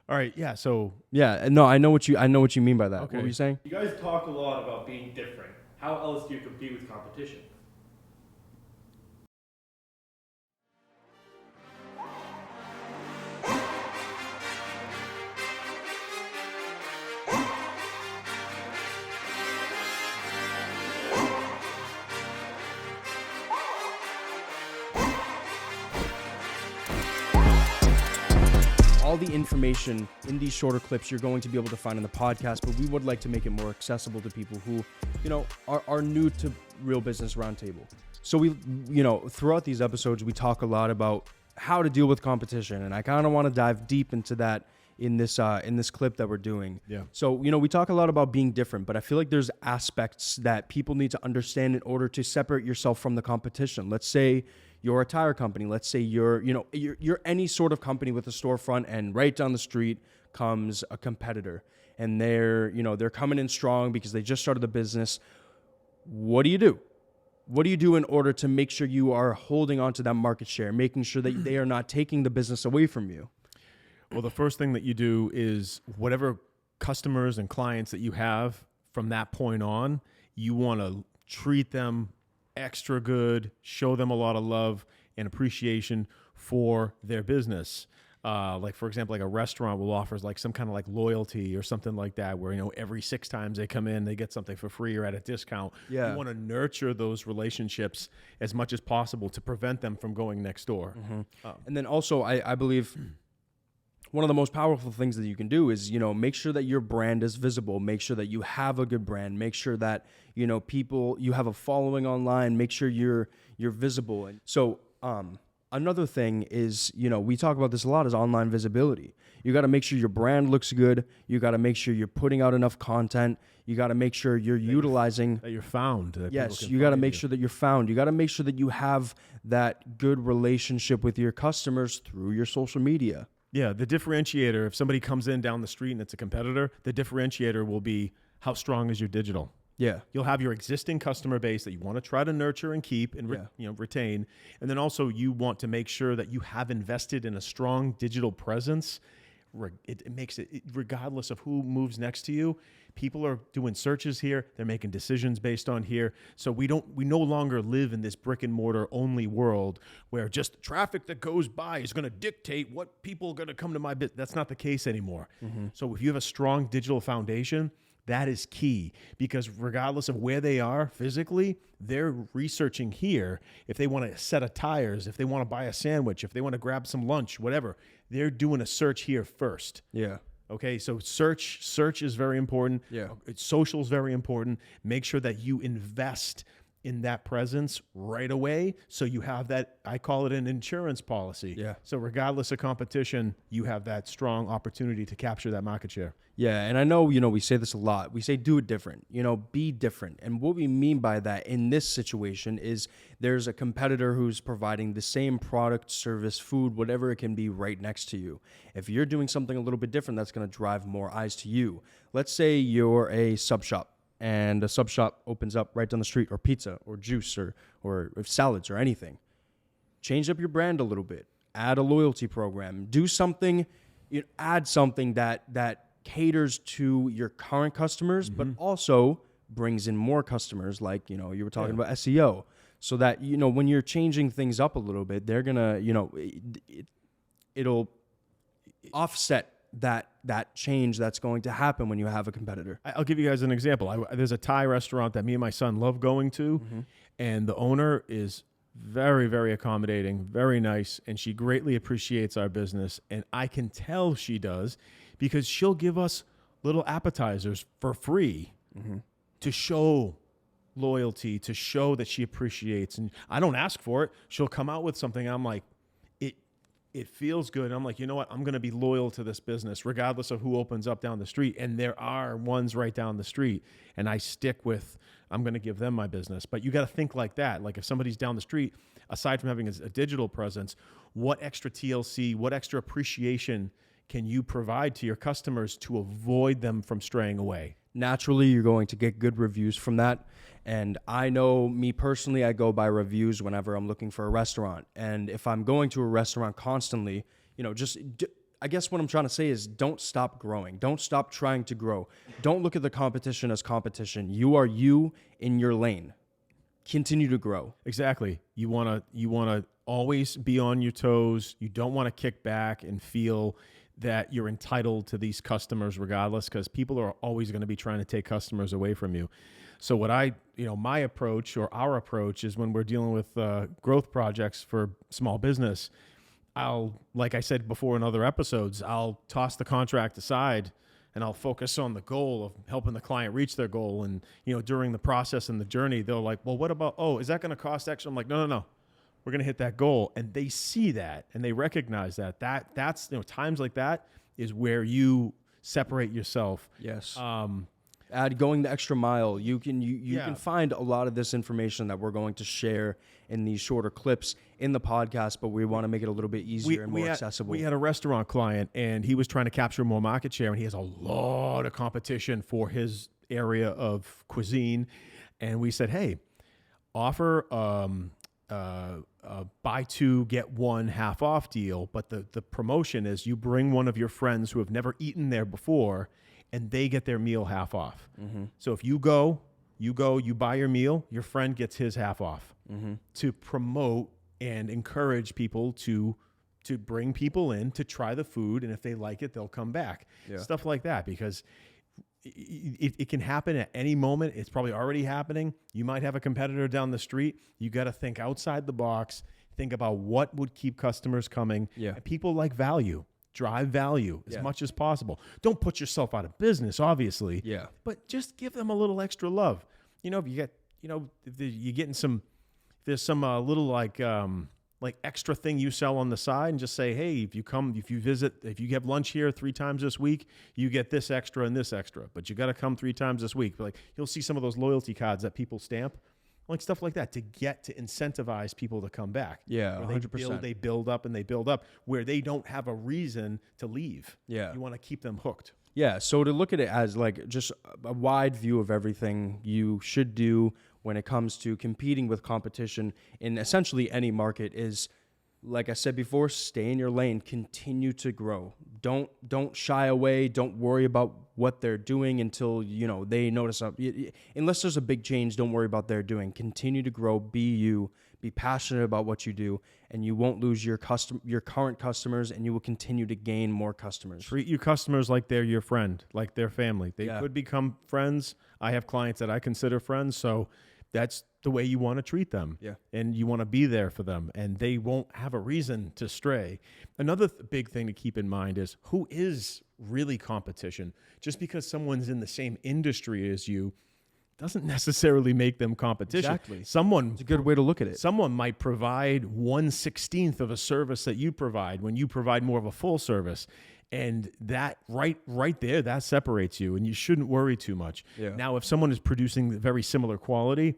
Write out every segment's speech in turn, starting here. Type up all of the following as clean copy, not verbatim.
All right. Yeah. So, Yeah, no, I know what you mean by that. okay. What were you saying? You guys talk a lot about being different. How else do you compete with competition? All the information in these shorter clips you're going to be able to find in the podcast, but we would like to make it more accessible to people who, are new to Real Business Roundtable. So we, throughout these episodes, we talk a lot about how to deal with competition, and I kind of want to dive deep into that in this clip that we're doing. Yeah. So, we talk a lot about being different, but I feel like there's aspects that people need to understand in order to separate yourself from the competition. Let's say you're a tire company. Let's say you're any sort of company with a storefront, and right down the street comes a competitor, and they're coming in strong because they just started the business. What do you do? What do you do in order to make sure you are holding on to that market share, making sure that they are not taking the business away from you? Well, the first thing that you do is whatever customers and clients that you have from that point on, you want to treat them extra good, show them a lot of love and appreciation for their business. Like, for example, like a restaurant will offer like some kind of like loyalty or something like that, where, every 6 times they come in, they get something for free or at a discount. Yeah. You want to nurture those relationships as much as possible to prevent them from going next door. Mm-hmm. And then also, I believe one of the most powerful things that you can do is, make sure that your brand is visible. Make sure that you have a good brand. Make sure that, people, you have a following online. Make sure you're visible. And so, another thing is, we talk about this a lot, is online visibility. You got to make sure your brand looks good. You got to make sure you're putting out enough content. You got to make sure you're utilizing. That you're found. Yes, you got to make sure that you're found. You got to make sure that you have that good relationship with your customers through your social media. Yeah, the differentiator, if somebody comes in down the street and it's a competitor, the differentiator will be how strong is your digital. Yeah. You'll have your existing customer base that you want to try to nurture and keep and retain. And then also you want to make sure that you have invested in a strong digital presence. It makes it, regardless of who moves next to you, people are doing searches here. They're making decisions based on here. So we no longer live in this brick and mortar only world where just traffic that goes by is going to dictate what people are going to come to my business. That's not the case anymore. Mm-hmm. So if you have a strong digital foundation, that is key, because regardless of where they are physically, they're researching here. If they want a set of tires, if they want to buy a sandwich, if they want to grab some lunch, whatever, they're doing a search here first. Yeah. Okay, so search is very important. Yeah. Social is very important. Make sure that you invest in that presence right away, so you have that, I call it an insurance policy. Yeah. So regardless of competition, you have that strong opportunity to capture that market share. Yeah, and I know, we say this a lot. We say do it different, be different. And what we mean by that in this situation is there's a competitor who's providing the same product, service, food, whatever it can be, right next to you. If you're doing something a little bit different, that's going to drive more eyes to you. Let's say you're a sub shop, and a sub shop opens up right down the street, or pizza or juice or salads or anything. Change up your brand a little bit. Add a loyalty program. Do something, add something that caters to your current customers, but also brings in more customers, like, you were talking about SEO, so that, when you're changing things up a little bit, they're going to, it'll offset that change that's going to happen when you have a competitor. I'll give you guys an example. There's a Thai restaurant that me and my son love going to, and the owner is very, very accommodating, very nice, and she greatly appreciates our business. And I can tell she does, because she'll give us little appetizers for free to show loyalty, to show that she appreciates. And I don't ask for it. She'll come out with something. I'm like, it feels good. I'm like, you know what? I'm going to be loyal to this business regardless of who opens up down the street. And there are ones right down the street. And I stick with, I'm going to give them my business. But you got to think like that. Like, if somebody's down the street, aside from having a digital presence, what extra TLC, what extra appreciation can you provide to your customers to avoid them from straying away? Naturally, you're going to get good reviews from that. And I know, me personally, I go by reviews whenever I'm looking for a restaurant. And if I'm going to a restaurant constantly, I guess what I'm trying to say is don't stop growing. Don't stop trying to grow. Don't look at the competition as competition. You are you in your lane. Continue to grow. Exactly. You want to always be on your toes. You don't want to kick back and feel that you're entitled to these customers regardless, because people are always going to be trying to take customers away from you. So what my approach or our approach is when we're dealing with growth projects for small business, like I said before in other episodes, I'll toss the contract aside and I'll focus on the goal of helping the client reach their goal. And, during the process and the journey, they're like, well, what about, is that going to cost extra? I'm like, no. We're going to hit that goal. And they see that and they recognize that's times like that is where you separate yourself. Yes. Going the extra mile. You can find a lot of this information that we're going to share in these shorter clips in the podcast, but we want to make it a little bit easier and more accessible. We had a restaurant client and he was trying to capture more market share, and he has a lot of competition for his area of cuisine. And we said, hey, offer buy two, get one half off deal. But the promotion is you bring one of your friends who have never eaten there before, and they get their meal half off. Mm-hmm. So if you buy your meal, your friend gets his half off, to promote and encourage people to bring people in to try the food. And if they like it, they'll come back. Yeah. Stuff like that, because it can happen at any moment. It's probably already happening. You might have a competitor down the street. You got to think outside the box, think about what would keep customers coming. Yeah. And people like value. Drive value as much as possible. Don't put yourself out of business, obviously. Yeah. But just give them a little extra love. If you get, if you're getting there's some little like extra thing you sell on the side, and just say, hey, if you have lunch here 3 times this week, you get this extra and this extra. But you got to come 3 times this week. Like, you'll see some of those loyalty cards that people stamp. Like stuff like that to incentivize people to come back. Yeah, 100%. They build up where they don't have a reason to leave. Yeah. You want to keep them hooked. Yeah, so to look at it as like just a wide view of everything you should do when it comes to competing with competition in essentially any market is, like I said before, stay in your lane, continue to grow. Don't shy away. Don't worry about what they're doing until, they notice something. Unless there's a big change, don't worry about their doing. Continue to grow, be you, be passionate about what you do, and you won't lose your current customers, and you will continue to gain more customers. Treat your customers like they're your friend, like their family. They could become friends. I have clients that I consider friends, so that's the way you want to treat them. Yeah. And you want to be there for them, and they won't have a reason to stray. Another big thing to keep in mind is who is really competition. Just because someone's in the same industry as you doesn't necessarily make them competition. Exactly. It's a good way to look at it. Someone might provide 1/16 of a service that you provide when you provide more of a full service. And that right there, that separates you, and you shouldn't worry too much. Yeah. Now, if someone is producing very similar quality,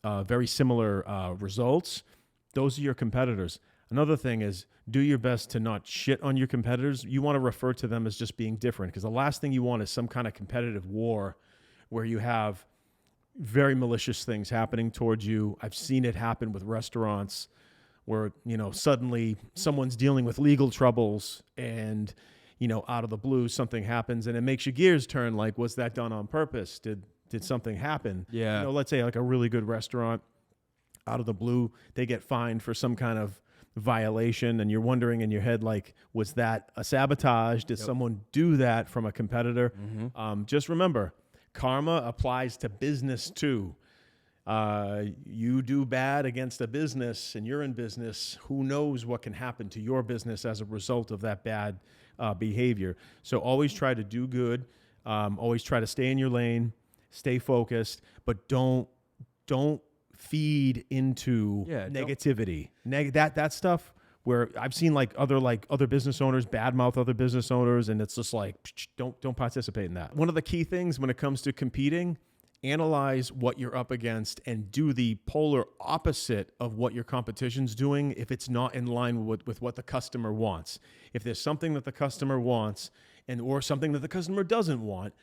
very similar results, those are your competitors. Another thing is do your best to not shit on your competitors. You want to refer to them as just being different, because the last thing you want is some kind of competitive war where you have very malicious things happening towards you. I've seen it happen with restaurants where, suddenly someone's dealing with legal troubles and, out of the blue, something happens and it makes your gears turn. Like, was that done on purpose? Did something happen? Yeah. Let's say like a really good restaurant, out of the blue, they get fined for some kind of violation, and you're wondering in your head, like, was that a sabotage? Did someone do that from a competitor? Mm-hmm. Just remember, karma applies to business too. You do bad against a business and you're in business, who knows what can happen to your business as a result of that bad behavior. So always try to do good. Always try to stay in your lane, stay focused, but don't feed into negativity. That stuff where I've seen other business owners badmouth other business owners, and it's just like, don't participate in that. One of the key things when it comes to competing, analyze what you're up against and do the polar opposite of what your competition's doing if it's not in line with what the customer wants. If there's something that the customer wants or something that the customer doesn't want,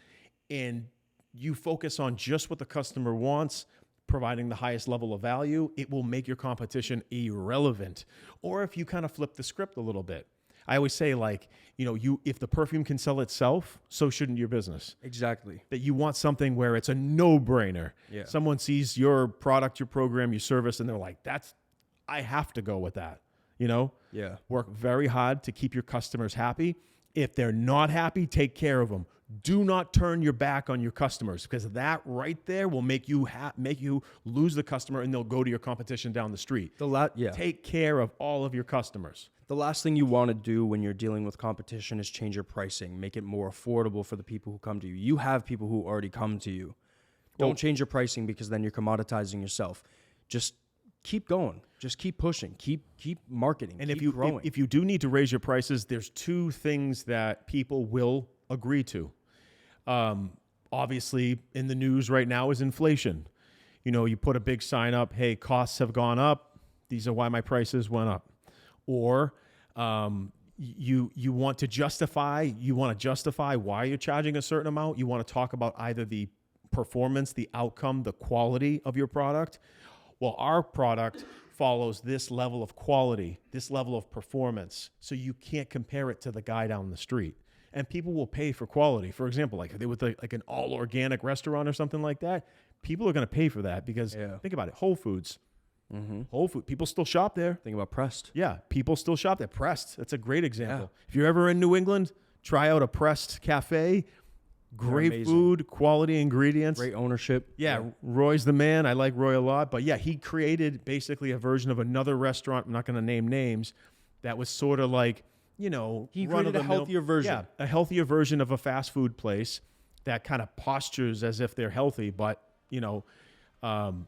and you focus on just what the customer wants, providing the highest level of value, it will make your competition irrelevant. Or if you kind of flip the script a little bit, I always say, like, if the perfume can sell itself, so shouldn't your business. Exactly. That you want something where it's a no-brainer. Yeah. Someone sees your product, your program, your service, and they're like, I have to go with that. Yeah. Work very hard to keep your customers happy. If they're not happy, take care of them. Do not turn your back on your customers, because that right there will make you lose the customer, and they'll go to your competition down the street. Take care of all of your customers. The last thing you want to do when you're dealing with competition is change your pricing, make it more affordable for the people who come to you. You have people who already come to you. Don't change your pricing, because then you're commoditizing yourself. Just keep going. Just keep pushing. Keep marketing. And keep growing. if you do need to raise your prices, there's two things that people will agree to. Obviously, in the news right now is inflation. You put a big sign up, hey, costs have gone up. These are why my prices went up. Or you want to justify why you're charging a certain amount. You want to talk about either the performance, the outcome, the quality of your product. Well, our product follows this level of quality, this level of performance, so you can't compare it to the guy down the street. And people will pay for quality. For example, like with like an all organic restaurant or something like that, people are going to pay for that, because think about it, Whole Foods. Mm-hmm. Whole Food, people still shop there. Think about Pressed. Yeah, people still shop there. Pressed, that's a great example. Yeah. If you're ever in New England, try out a Pressed cafe. Great food, quality ingredients. Great ownership. Yeah, Roy's the man. I like Roy a lot. But yeah, he created basically a version of another restaurant, I'm not going to name names, that was sort of like, he created a healthier version. Yeah, a healthier version of a fast food place that kind of postures as if they're healthy, but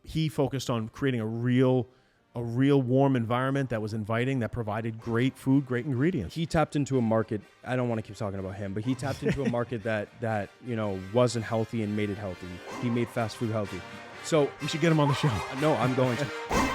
he focused on creating a real warm environment that was inviting, that provided great food, great ingredients. He tapped into a market. I don't want to keep talking about him, but he tapped into a market that wasn't healthy and made it healthy. He made fast food healthy. So we should get him on the show. No, I'm going to.